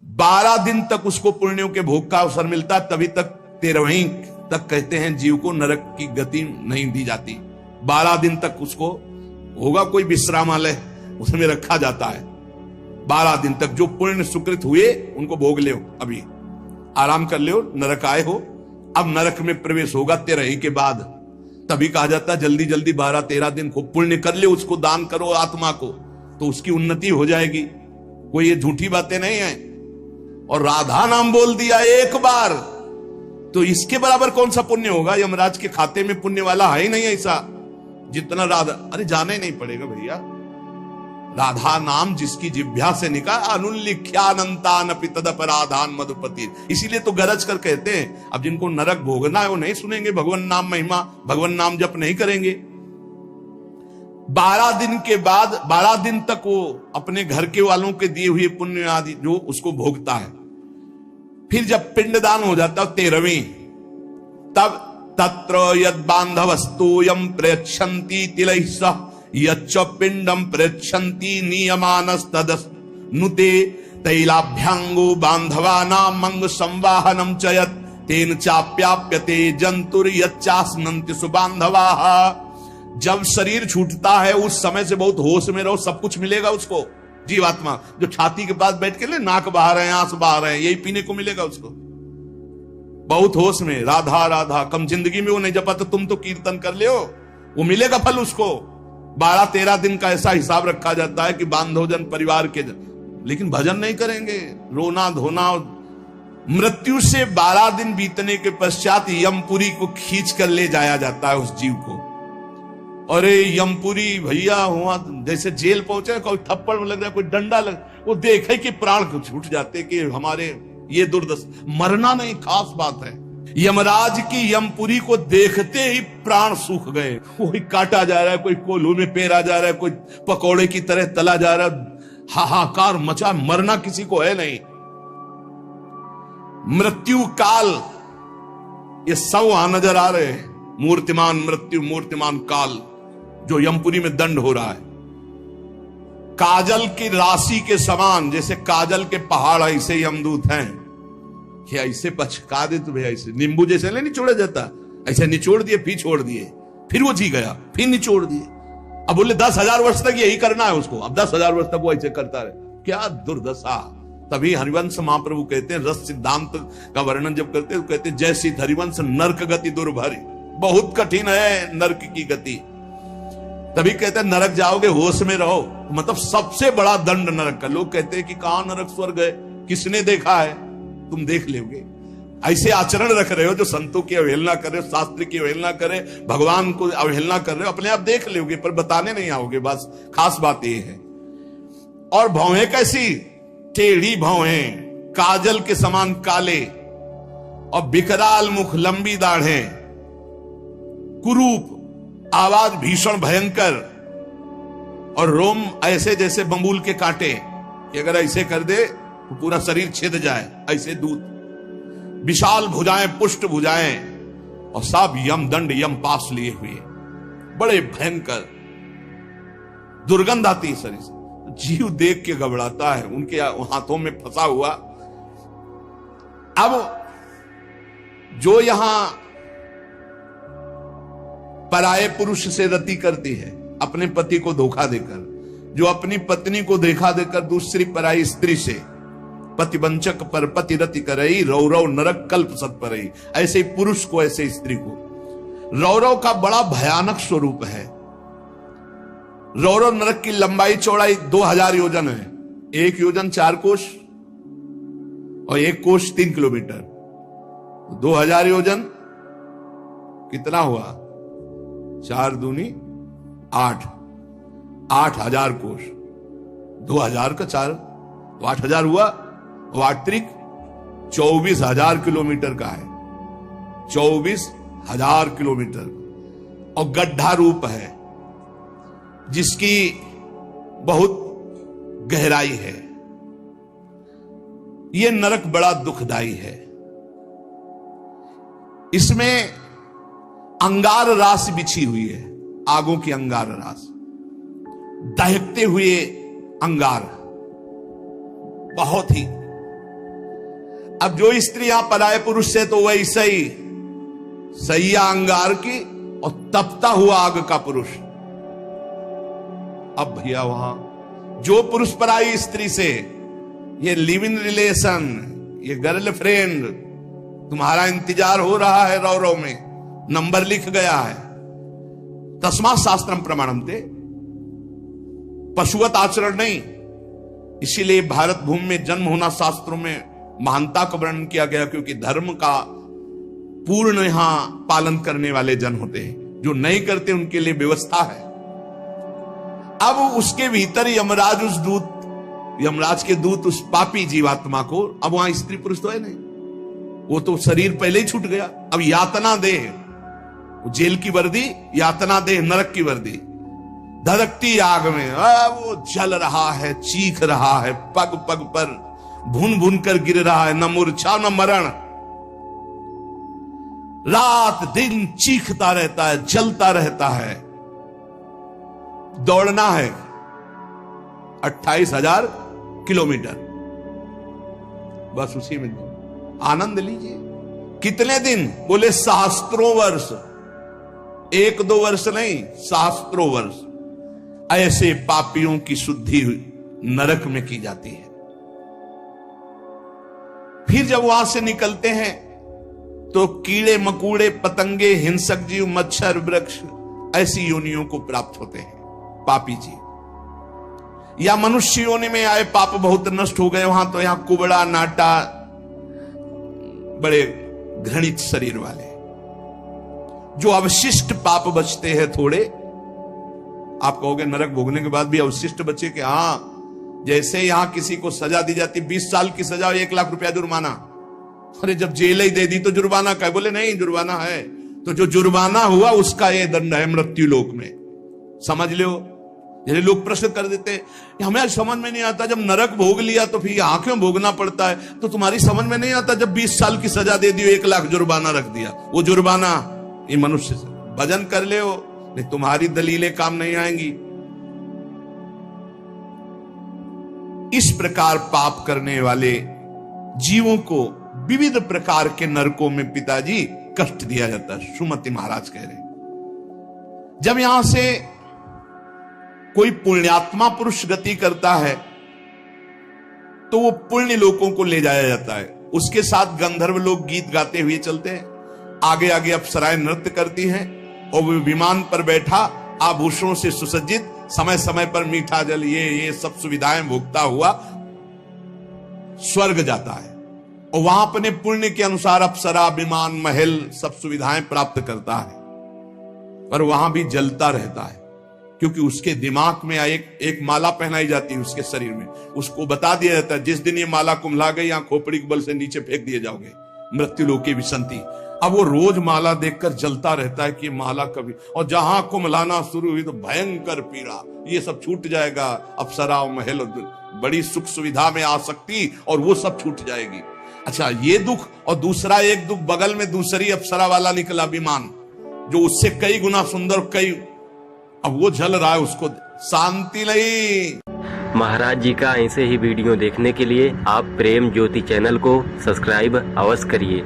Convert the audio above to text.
12 दिन तक उसको पुण्यों के भोग का अवसर मिलता, तभी तक 13वीं तक कहते हैं जीव को नरक की गति नहीं दी जाती। 12 दिन तक उसको होगा कोई विश्रामालय, उसमें रखा जाता है। 12 दिन तक जो पुण्य सुकृत हुए उनको भोग ले, अभी आराम कर ले, नरक आए हो, अब नरक में प्रवेश होगा 13वीं के बाद। तभी कहा जाता है जल्दी जल्दी 12-13 दिन खूब पुण्य कर ले, उसको दान करो आत्मा को, तो उसकी उन्नति हो जाएगी। कोई ये झूठी बातें नहीं है। और राधा नाम बोल दिया एक बार तो इसके बराबर कौन सा पुण्य होगा? यमराज के खाते में पुण्य वाला है ही नहीं ऐसा जितना राधा। अरे जाना ही नहीं पड़ेगा भैया, राधा नाम जिसकी जिह्वा से निकला, अनुल्लिख्यानंतान अपि तदपराधान मधुपति। इसीलिए तो गरज कर कहते हैं अब जिनको नरक भोगना है वो नहीं सुनेंगे भगवान नाम महिमा, भगवान नाम जप नहीं करेंगे। 12 दिन के बाद 12 दिन तक वो अपने घर के वालों के दिए हुए पुण्य आदि जो उसको भोगता है। फिर जब पिंडदान हो जाता है 13वीं, तब तत्र यद बांधवस्तु यम प्रयच्छन्ति तिलैः सह यच्च पिंडम प्रयच्छन्ति नियमानस्तदनुते तैलाभ्यांगो बांधवानां मंग संवाहनम च यत् तेन चाप्याप्यते जंतुर यच्चास्नन्ति सुबांधवाः। जब शरीर छूटता है उस समय से बहुत होश में रहो, सब कुछ मिलेगा उसको। जीवात्मा जो छाती के पास बैठ के ले नाक बहा रहे हैं, आंस बहा रहे हैं, यही पीने को मिलेगा उसको। बहुत होश में राधा राधा, कम जिंदगी में वो नहीं जपा तो तुम तो कीर्तन कर ले, वो मिलेगा फल उसको। 12-13 दिन का ऐसा हिसाब रखा जाता है कि बांधोजन परिवार के जन, लेकिन भजन नहीं करेंगे, रोना धोना। मृत्यु से 12 दिन बीतने के पश्चात यमपुरी को खींच कर ले जाया जाता है उस जीव को। अरे यमपुरी भैया हुआ जैसे जेल पहुंचे, कोई थप्पड़ लग रहा है, कोई डंडा लग, वो देखे कि प्राण छूट जाते कि हमारे ये दुर्दशा। मरना नहीं खास बात है, यमराज की यमपुरी को देखते ही प्राण सूख गए। कोई काटा जा रहा है, कोई कोल्हू में पेरा जा रहा है, कोई पकौड़े की तरह तला जा रहा है, हाहाकार मचा। मरना किसी को है नहीं। मृत्यु काल ये सब वहां नजर आ रहे हैं, मूर्तिमान मृत्यु, मूर्तिमान काल जो यमपुरी में दंड हो रहा है। काजल की राशि के समान, जैसे काजल के पहाड़ ऐसे यमदूत हैं कि ऐसे पचका दे तो भैया, ऐसे नींबू जैसे नहीं निचोड़ा जाता, ऐसे निचोड़ दिए, फिर छोड़ दिए, फिर वो जी गया, फिर निचोड़ दिए। अब बोले 10,000 वर्ष तक यही करना है उसको, अब 10,000 वर्ष तक वो ऐसे करता रहे, क्या दुर्दशा। तभी हरिवंश महाप्रभु कहते हैं, रस सिद्धांत का वर्णन जब करते हैं तो कहते हैं जैसी हरिवंश नरक गति दुर्भरी, बहुत कठिन है नरक की गति। तभी कहते हैं नरक जाओगे होश में रहो, मतलब सबसे बड़ा दंड नरक का। लोग कहते हैं कि कहां नरक स्वर्ग है, किसने देखा है? तुम देख लोगे। ऐसे आचरण रख रहे हो जो संतों की अवहेलना कर रहे हो, शास्त्र की अवहेलना करे, भगवान को अवहेलना कर रहे हो, अपने आप देख लोगे पर बताने नहीं आओगे। बस खास बात ये है। और भौहें कैसी? टेढ़ी भौहें, काजल के समान काले, और विकराल मुख, लंबी दाढ़ें, कुरूप, आवाज भीषण भयंकर, और रोम ऐसे जैसे बंबूल के कांटे कि अगर ऐसे कर दे तो पूरा शरीर छिद जाए, ऐसे दूत। विशाल भुजाएं, पुष्ट भुजाएं, और सब यम दंड यम पास लिए हुए, बड़े भयंकर। दुर्गंध आती है शरीर से, जीव देख के घबराता है, उनके हाथों में फंसा हुआ। अब जो यहां पराये पुरुष से रति करती है, अपने पति को धोखा देकर, जो अपनी पत्नी को धोखा देकर दूसरी पराई स्त्री से, पतिवंचक पर पति रति करई, रौरव नरक कल्प सत परई। ऐसे पुरुष को, ऐसे स्त्री को। रौरव का बड़ा भयानक स्वरूप है। रौरव नरक की लंबाई चौड़ाई 2000 योजन है। 1 योजन 4 कोश और 1 कोश 3 किलोमीटर। 2000 योजन कितना हुआ? 4 दूनी 8, 8000 कोश। 2000 का 4 तो 8000 हुआ, और 8 त्रिक 24,000 किलोमीटर का है। 24,000 किलोमीटर, और गड्ढा रूप है जिसकी बहुत गहराई है। यह नरक बड़ा दुखदाई है। इसमें अंगार रास बिछी हुई है, आगों की अंगार रास, दहकते हुए अंगार, बहुत ही अब जो स्त्री यहां पराये पुरुष से तो वैसे ही सैया अंगार की और तपता हुआ आग का पुरुष। अब भैया वहां जो पुरुष पराई स्त्री से ये लिव इन रिलेशन, ये गर्लफ्रेंड, तुम्हारा इंतजार हो रहा है, रौ में नंबर लिख गया है, तस्मात् शास्त्रम प्रमाणमते, पशुवत आचरण नहीं। इसीलिए भारत भूमि में जन्म होना शास्त्रों में महानता का वर्णन किया गया, क्योंकि धर्म का पूर्ण यहां पालन करने वाले जन होते हैं, जो नहीं करते उनके लिए व्यवस्था है। अब उसके भीतर यमराज उस दूत, यमराज के दूत उस पापी जीवात्मा को, अब वहां स्त्री पुरुष तो है नहीं, वो तो शरीर पहले ही छूट गया, अब यातना देह, जेल की वर्दी, यातना देह नरक की वर्दी, धधकती आग में वो जल रहा है, चीख रहा है, पग पग पर भून भून कर गिर रहा है, न मूर्छा न मरण, रात दिन चीखता रहता है, जलता रहता है। दौड़ना है 28,000 किलोमीटर, बस उसी में आनंद लीजिए। कितने दिन? बोले सहस्त्रों वर्ष, 1-2 वर्ष नहीं, सहस्त्रों वर्ष। ऐसे पापियों की शुद्धि नरक में की जाती है। फिर जब वहां से निकलते हैं तो कीड़े मकूड़े, पतंगे, हिंसक जीव, मच्छर, वृक्ष, ऐसी योनियों को प्राप्त होते हैं पापी जीव। या मनुष्य योनि में आए, पाप बहुत नष्ट हो गए वहां, तो यहां कुबड़ा, नाटा, बड़े घृणित शरीर वाले, जो अवशिष्ट पाप बचते हैं थोड़े। आप कहोगे नरक भोगने के बाद भी अवशिष्ट बचे? कि हां, जैसे यहां किसी को सजा दी जाती, 20 साल की सजा, 1 लाख रुपया जुर्माना। अरे जब जेल ही दे दी तो जुर्माना का है? बोले नहीं, जुर्माना है। तो जो जुर्माना हुआ उसका ये दंड है मृत्यु लोक में, समझ लो। ये लोग प्रश्न कर देते हैं, हमें समझ में नहीं आता, जब नरक भोग लिया तो फिर यहां क्यों भोगना पड़ता है? तो तुम्हारी समझ में नहीं आता, जब 20 साल की सजा दे दी, 1 लाख जुर्माना रख दिया, वो जुर्माना ये मनुष्य से भजन कर ले हो, नहीं तुम्हारी दलीलें काम नहीं आएंगी। इस प्रकार पाप करने वाले जीवों को विविध प्रकार के नरकों में पिताजी कष्ट दिया जाता है। सुमति महाराज कह रहे, जब यहां से कोई पुण्यात्मा पुरुष गति करता है तो वो पुण्य लोकों को ले जाया जाता है। उसके साथ गंधर्व लोग गीत गाते हुए चलते हैं, आगे आगे अप्सराएं नृत्य करती हैं, और वो विमान पर बैठा आभूषणों से सुसज्जित, समय समय पर मीठा जल, ये सब सुविधाएं भोगता हुआ स्वर्ग जाता है, और वहां अपने पुण्य के अनुसार अप्सरा, विमान, महल, सब सुविधाएं प्राप्त करता है। पर वहां भी जलता रहता है, क्योंकि उसके दिमाग में एक माला पहनाई जाती है उसके शरीर में, उसको बता दिया जाता है जिस दिन ये माला कुम्हला गई, यहां खोपड़ी के बल से नीचे फेंक दिए जाओगे, मृत्यु लोके विसंति। अब वो रोज माला देखकर जलता रहता है कि माला कभी, और जहां कुम्हलाना शुरू हुई तो भयंकर पीड़ा, ये सब छूट जाएगा, अप्सरा महल, बड़ी सुख सुविधा में आ सकती, और वो सब छूट जाएगी। अच्छा, ये दुख, और दूसरा एक दुख, बगल में दूसरी अप्सरा वाला निकला विमान, जो उससे कई गुना सुंदर, कई, अब वो जल रहा है, उसको शांति नहीं। महाराज जी का ऐसे ही वीडियो देखने के लिए आप प्रेम ज्योति चैनल को सब्सक्राइब अवश्य करिए।